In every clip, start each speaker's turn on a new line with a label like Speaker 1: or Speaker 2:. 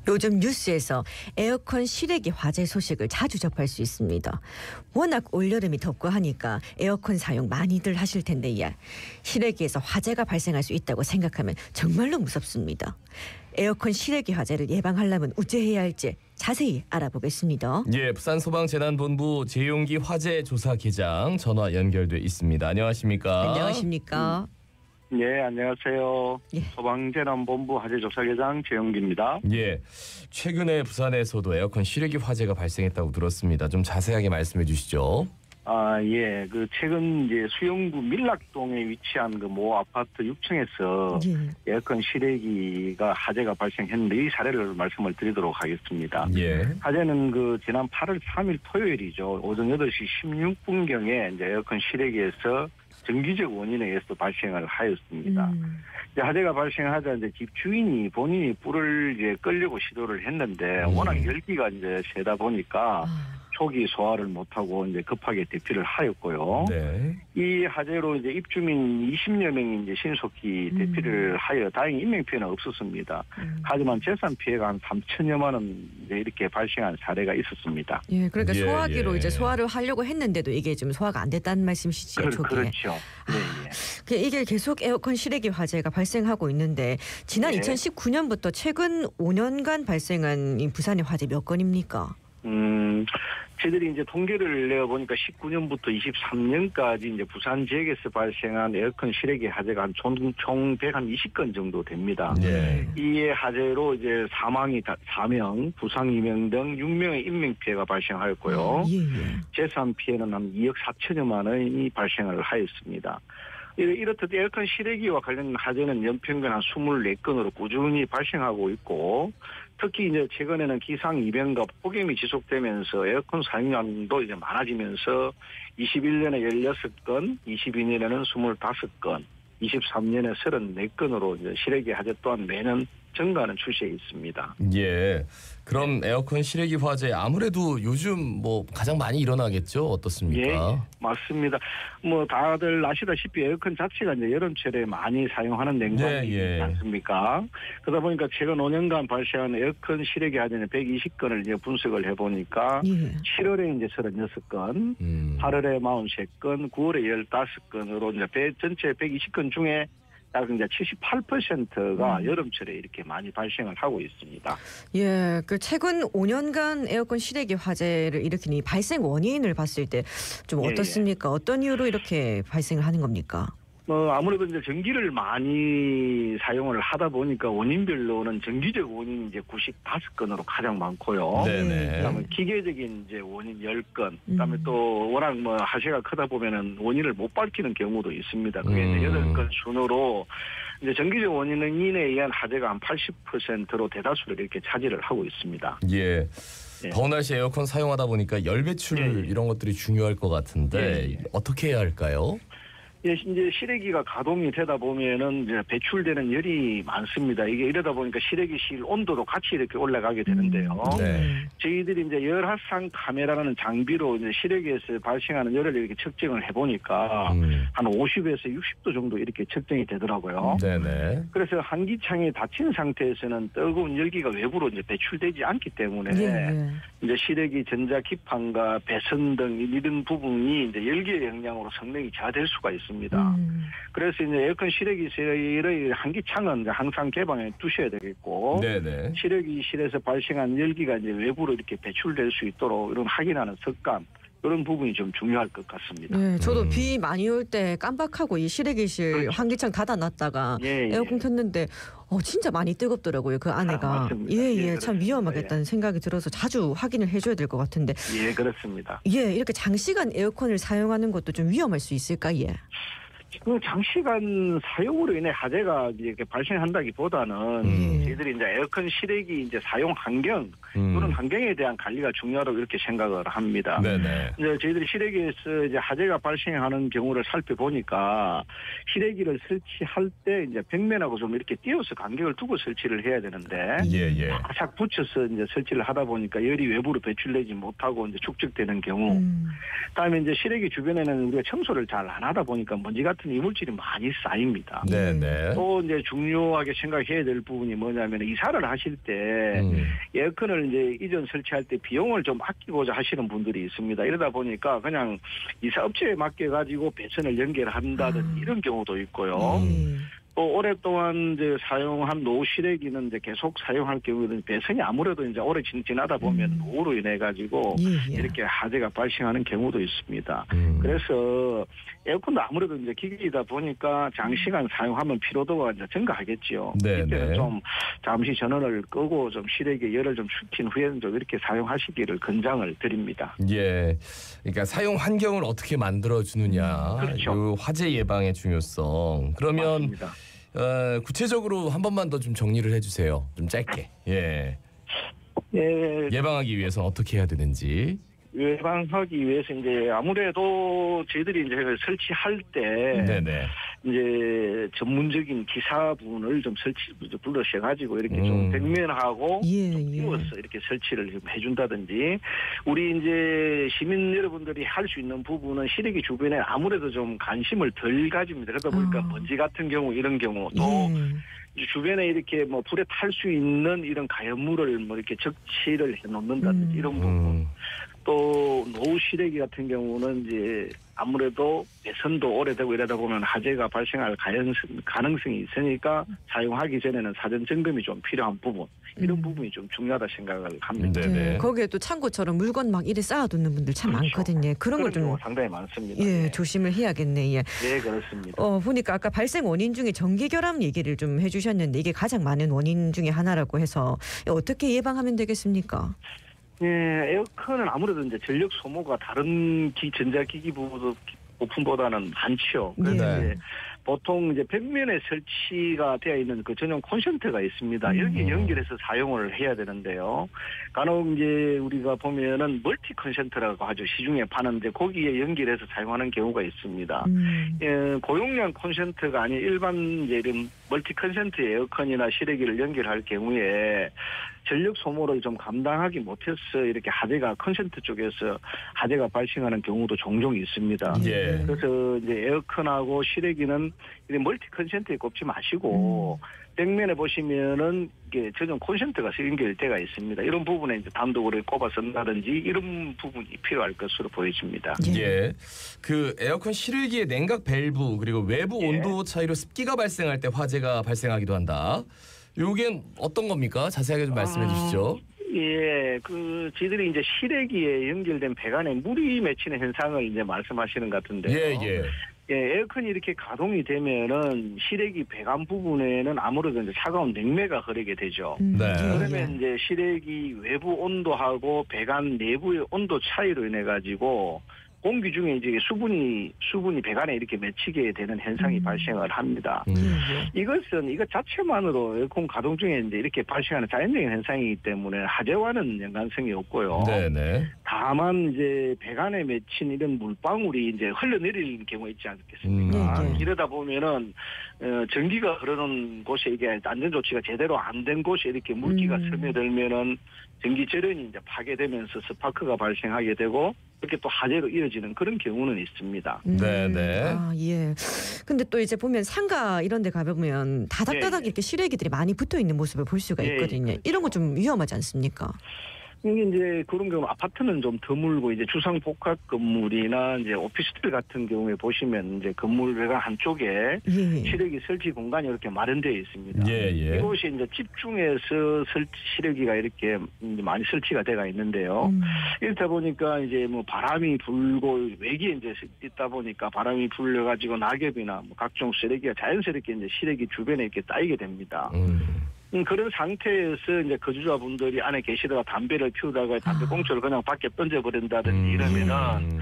Speaker 1: 요즘 뉴스에서 에어컨 실외기 화재 소식을 자주 접할 수 있습니다. 워낙 올여름이 덥고 하니까 에어컨 사용 많이들 하실 텐데 실외기에서 화재가 발생할 수 있다고 생각하면 정말로 무섭습니다. 에어컨 실외기 화재를 예방하려면 어찌해야 할지 자세히 알아보겠습니다.
Speaker 2: 예, 부산소방재난본부 재용기 화재조사기장 전화 연결돼 있습니다. 안녕하십니까?
Speaker 1: 안녕하십니까?
Speaker 3: 예, 안녕하세요.
Speaker 1: 예.
Speaker 3: 소방재난본부 화재조사계장 재영기입니다.
Speaker 2: 예, 최근에 부산에서도 에어컨 실외기 화재가 발생했다고 들었습니다. 좀 자세하게 말씀해 주시죠.
Speaker 3: 예, 최근 이제 수영구 밀락동에 위치한 모 아파트 6층에서 에어컨 실외기가 화재가 발생했는데 이 사례를 말씀을 드리도록 하겠습니다.
Speaker 2: 예.
Speaker 3: 화재는 지난 8월 3일 토요일이죠. 오전 8시 16분경에 이제 에어컨 실외기에서 정기적 원인에 의해서 발생을 하였습니다. 화재가 발생하자 이제 집 주인이 본인이 불을 이제 끌려고 시도를 했는데 워낙 열기가 이제 세다 보니까 초기 소화를 못하고 이제 급하게 대피를 하였고요.
Speaker 2: 네.
Speaker 3: 이 화재로 이제 입주민 20여 명이 이제 신속히 대피를 하여 다행히 인명 피해는 없었습니다. 하지만 재산 피해가 한 3천여만 원 이렇게 발생한 사례가 있었습니다.
Speaker 1: 예, 그러니까 소화기로 이제 소화를 하려고 했는데도 이게 좀 소화가 안 됐다는 말씀이시죠, 초기에.
Speaker 3: 그렇죠. 네.
Speaker 1: 이게 계속 에어컨 실외기 화재가 발생하고 있는데 지난 2019년부터 최근 5년간 발생한 이 부산의 화재 몇 건입니까?
Speaker 3: 저희들이 이제 통계를 내어보니까 19년부터 23년까지 이제 부산 지역에서 발생한 에어컨 실외기 화재가 총 120건 정도 됩니다.
Speaker 2: 네.
Speaker 3: 이 화재로 이제 사망이 4명, 부상 2명 등 6명의 인명 피해가 발생하였고요. 재산 피해는 한 2억 4천여만 원이 발생을 하였습니다. 이렇듯 에어컨 실외기와 관련 화재는 연평균 한 24건으로 꾸준히 발생하고 있고, 특히 이제 최근에는 기상 이변과 폭염이 지속되면서 에어컨 사용량도 이제 많아지면서 21년에 16건, 22년에는 25건, 23년에 34건으로 이제 실외기 화재 또한 매년 증가하는 추세에 있습니다.
Speaker 2: 예. 그럼 에어컨 실외기 화재 아무래도 요즘 가장 많이 일어나겠죠? 어떻습니까?
Speaker 3: 예, 맞습니다. 다들 아시다시피 에어컨 자체가 이제 여름철에 많이 사용하는 냉방이지 않습니까? 그러다 보니까 최근 5년간 발생한 에어컨 실외기 화재는 120건을 이제 분석을 해보니까 7월에 이제 36건, 8월에 43건, 9월에 15건으로 이제 전체 120건 중에 약 이제 78%가 여름철에 이렇게 많이 발생을 하고 있습니다.
Speaker 1: 예, 최근 5년간 에어컨 실외기 화재를 일으킨 이 발생 원인을 봤을 때 좀 어떻습니까? 어떤 이유로 이렇게 발생을 하는 겁니까?
Speaker 3: 아무래도 이제 전기를 많이 사용을 하다 보니까 원인별로는 정기적 원인이 이제 95건으로 가장 많고요. 그다음에 기계적인 이제 원인 10건. 그다음에 또 워낙 화재가 크다 보면은 원인을 못 밝히는 경우도 있습니다. 그게 이제 8건 순으로 이제 정기적 원인에 의한 화재가 한 80%로 대다수를 이렇게 차지를 하고 있습니다.
Speaker 2: 예. 더운 날씨 에어컨 사용하다 보니까 열 배출 이런 것들이 중요할 것 같은데 어떻게 해야 할까요?
Speaker 3: 이제 실외기가 가동이 되다 보면은 이제 배출되는 열이 많습니다. 이게 이러다 보니까 실외기실 온도도 같이 이렇게 올라가게 되는데요. 저희들이 이제 열화상 카메라라는 장비로 이제 실외기에서 발생하는 열을 이렇게 측정을 해보니까 한 50에서 60도 정도 이렇게 측정이 되더라고요. 그래서 환기창이 닫힌 상태에서는 뜨거운 열기가 외부로 이제 배출되지 않기 때문에 이제 실외기 전자 기판과 배선 등 이런 부분이 이제 열기의 영향으로 성능이 저하될 수가 있습니다. 그래서 이제 에어컨 실외기실의 환기창은 항상 개방해 두셔야 되겠고, 실외기실에서 발생한 열기가 이제 외부로 이렇게 배출될 수 있도록 이런 확인하는 습관, 그런 부분이 좀 중요할 것 같습니다.
Speaker 1: 네, 저도 비 많이 올 때 깜빡하고 이 실외기실 환기창 닫아놨다가 에어컨 켰는데 진짜 많이 뜨겁더라고요, 그 안에가. 참 위험하겠다는 생각이 들어서 자주 확인을 해줘야 될 것 같은데.
Speaker 3: 예, 그렇습니다.
Speaker 1: 이렇게 장시간 에어컨을 사용하는 것도 좀 위험할 수 있을까?
Speaker 3: 장시간 사용으로 인해 화재가 이렇게 발생한다기보다는 저희들이 이제 에어컨 실외기 이제 사용 환경 그런 환경에 대한 관리가 중요하다고 이렇게 생각을 합니다. 이제 저희들이 실외기에서 이제 화재가 발생하는 경우를 살펴보니까 실외기를 설치할 때 이제 벽면하고 좀 이렇게 띄어서 간격을 두고 설치를 해야 되는데 바짝 붙여서 이제 설치를 하다 보니까 열이 외부로 배출되지 못하고 이제 축적되는 경우, 그다음에 이제 실외기 주변에는 우리가 청소를 잘 안 하다 보니까 먼지 같은 같은 이물질이 많이 쌓입니다.
Speaker 2: 네네.
Speaker 3: 또 이제 중요하게 생각해야 될 부분이 뭐냐면 이사를 하실 때 에어컨을 이제 이전 설치할 때 비용을 좀 아끼고자 하시는 분들이 있습니다. 이러다 보니까 그냥 이사 업체에 맡겨가지고 배선을 연결한다든지 이런 경우도 있고요. 또 오랫동안 이제 사용한 노후 실외기는 이제 계속 사용할 경우에는 배선이 아무래도 이제 오래 지나다 보면 노후로 인해 가지고 이렇게 화재가 발생하는 경우도 있습니다. 그래서 에어컨도 아무래도 이제 기기이다 보니까 장시간 사용하면 피로도가 이제 증가하겠죠. 이때는 좀 잠시 전원을 끄고 좀 실외기 열을 좀 식힌 후에는 좀 이렇게 사용하시기를 권장을 드립니다.
Speaker 2: 예, 그러니까 사용 환경을 어떻게 만들어 주느냐,
Speaker 3: 그렇죠.
Speaker 2: 그 화재 예방의 중요성. 그러면
Speaker 3: 맞습니다.
Speaker 2: 구체적으로 한 번만 더 좀 정리를 해주세요. 좀 짧게. 예. 예방하기 위해서 어떻게 해야 되는지.
Speaker 3: 예방하기 위해서 이제 아무래도 저희들이 이제 설치할 때
Speaker 2: 네네.
Speaker 3: 이제 전문적인 기사분을 좀 불러셔가지고 이렇게 좀 백면하고 좀 띄워서 이렇게 설치를 좀 해준다든지 우리 이제 시민 여러분들이 할 수 있는 부분은 실외기 주변에 아무래도 좀 관심을 덜 가집니다. 그러다 보니까 먼지 같은 경우 이런 경우 또 주변에 이렇게 뭐 불에 탈 수 있는 이런 가연물을 뭐 이렇게 적치를 해 놓는다든지 이런 부분. 또 노후 실외기 같은 경우는 이제 아무래도 배선도 오래되고 이러다 보면 화재가 발생할 가능성이 있으니까 사용하기 전에는 사전 점검이 좀 필요한 부분 이런 부분이 좀 중요하다 생각을 합니다.
Speaker 1: 네. 거기에 또 창고처럼 물건 막 이래 쌓아두는 분들 참 많거든요. 그런 걸 좀
Speaker 3: 상당히 많습니다.
Speaker 1: 예, 조심을 해야겠네. 예.
Speaker 3: 네, 그렇습니다.
Speaker 1: 보니까 아까 발생 원인 중에 전기 결함 얘기를 좀 해주셨는데 이게 가장 많은 원인 중에 하나라고 해서 어떻게 예방하면 되겠습니까?
Speaker 3: 예, 에어컨은 아무래도 이제 전력 소모가 다른 전자기기 부품보다는 많죠. 그래서 이제 보통 이제 벽면에 설치가 되어 있는 그 전용 콘센트가 있습니다. 여기에 연결해서 사용을 해야 되는데요. 간혹 이제 우리가 보면은 멀티 콘센트라고 하죠. 시중에 파는데 거기에 연결해서 사용하는 경우가 있습니다. 예, 고용량 콘센트가 아닌 일반 이제 이런 멀티 콘센트 에어컨이나 실외기를 연결할 경우에 전력 소모를 좀 감당하기 못해서 이렇게 화재가 콘센트 쪽에서 화재가 발생하는 경우도 종종 있습니다.
Speaker 2: 예.
Speaker 3: 그래서 이제 에어컨하고 실외기는 멀티 콘센트에 꼽지 마시고 벽면에 보시면은 이게 전용 콘센트가 연결되어 있습니다. 이런 부분에 이제 단독으로 꼽아 쓴다든지 이런 부분이 필요할 것으로 보여집니다.
Speaker 2: 예. 그 에어컨 실외기의 냉각 밸브 그리고 외부 온도 차이로 습기가 발생할 때 화재가 발생하기도 한다. 요게 어떤 겁니까? 자세하게 좀 말씀해 주시죠.
Speaker 3: 예, 저희들이 이제 실외기에 연결된 배관에 물이 맺히는 현상을 이제 말씀하시는 것 같은데요.
Speaker 2: 예.
Speaker 3: 예, 에어컨이 이렇게 가동이 되면은 실외기 배관 부분에는 아무래도 이제 차가운 냉매가 흐르게 되죠.
Speaker 2: 네.
Speaker 3: 그러면 이제 실외기 외부 온도하고 배관 내부의 온도 차이로 인해 가지고 공기 중에 이제 수분이 배관에 이렇게 맺히게 되는 현상이 발생을 합니다. 이것은 이것 자체만으로 에어컨 가동 중에 이제 이렇게 발생하는 자연적인 현상이기 때문에 화재와는 연관성이 없고요.
Speaker 2: 네네.
Speaker 3: 다만 이제 배관에 맺힌 이런 물방울이 이제 흘러내리는 경우가 있지 않겠습니까? 이러다 보면은 전기가 흐르는 곳에 이게 안전 조치가 제대로 안 된 곳에 이렇게 물기가 스며들면은 전기 절연이 이제 파괴되면서 스파크가 발생하게 되고 그렇게 또 화재로 이어지는 그런 경우는 있습니다.
Speaker 2: 네네.
Speaker 1: 아, 예. 근데 또 이제 보면 상가 이런 데 가보면 다닥다닥 이렇게 실외기들이 많이 붙어 있는 모습을 볼 수가 있거든요. 이런 거 좀 위험하지 않습니까?
Speaker 3: 이게 이제 그런 경우 아파트는 좀 드물고 이제 주상 복합 건물이나 이제 오피스텔 같은 경우에 보시면 이제 건물 외관 한쪽에 실외기 설치 공간이 이렇게 마련되어 있습니다. 이곳이 이제 집중해서 실외기가 이렇게 많이 설치가 되어 있는데요. 이렇다 보니까 이제 뭐 바람이 불고 외기에 이제 있다 보니까 바람이 불려가지고 낙엽이나 뭐 각종 쓰레기가 자연스럽게 이제 실외기 주변에 이렇게 쌓이게 됩니다. 그런 상태에서 이제 거주자분들이 안에 계시다가 담배를 피우다가 담배 꽁초를 그냥 밖에 던져버린다든지 이러면은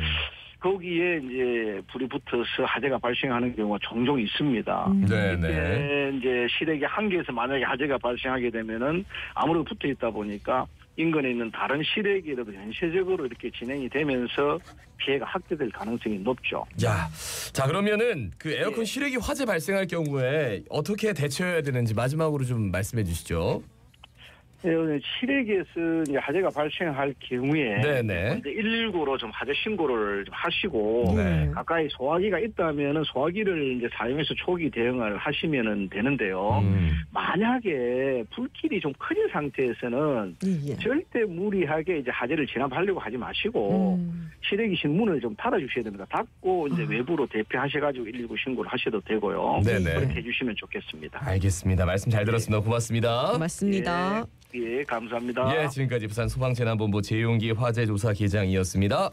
Speaker 3: 거기에 이제 불이 붙어서 화재가 발생하는 경우가 종종 있습니다. 이때 이제 실외기 한 개에서 만약에 화재가 발생하게 되면은 아무래도 붙어 있다 보니까 인근에 있는 다른 실외기라도 연쇄적으로 이렇게 진행이 되면서 피해가 확대될 가능성이 높죠.
Speaker 2: 자 그러면은 그 에어컨 실외기 화재 발생할 경우에 어떻게 대처해야 되는지 마지막으로 좀 말씀해 주시죠.
Speaker 3: 실외기에서 이제 화재가 발생할 경우에
Speaker 2: 네네.
Speaker 3: 119로 좀 화재 신고를 좀 하시고
Speaker 2: 네.
Speaker 3: 가까이 소화기가 있다면은 소화기를 이제 사용해서 초기 대응을 하시면은 되는데요. 만약에 불길이 좀 커진 상태에서는
Speaker 1: 예.
Speaker 3: 절대 무리하게 이제 화재를 진압하려고 하지 마시고 실외기실 문을 좀 닫아주셔야 됩니다. 닫고 이제 외부로 대피하셔가지고 119 신고를 하셔도 되고요.
Speaker 2: 네네.
Speaker 3: 그렇게 해주시면 좋겠습니다.
Speaker 2: 알겠습니다. 말씀 잘 들었습니다. 고맙습니다.
Speaker 1: 고맙습니다.
Speaker 3: 예, 감사합니다.
Speaker 2: 예, 지금까지 부산 소방재난본부 재용기 화재조사기장이었습니다.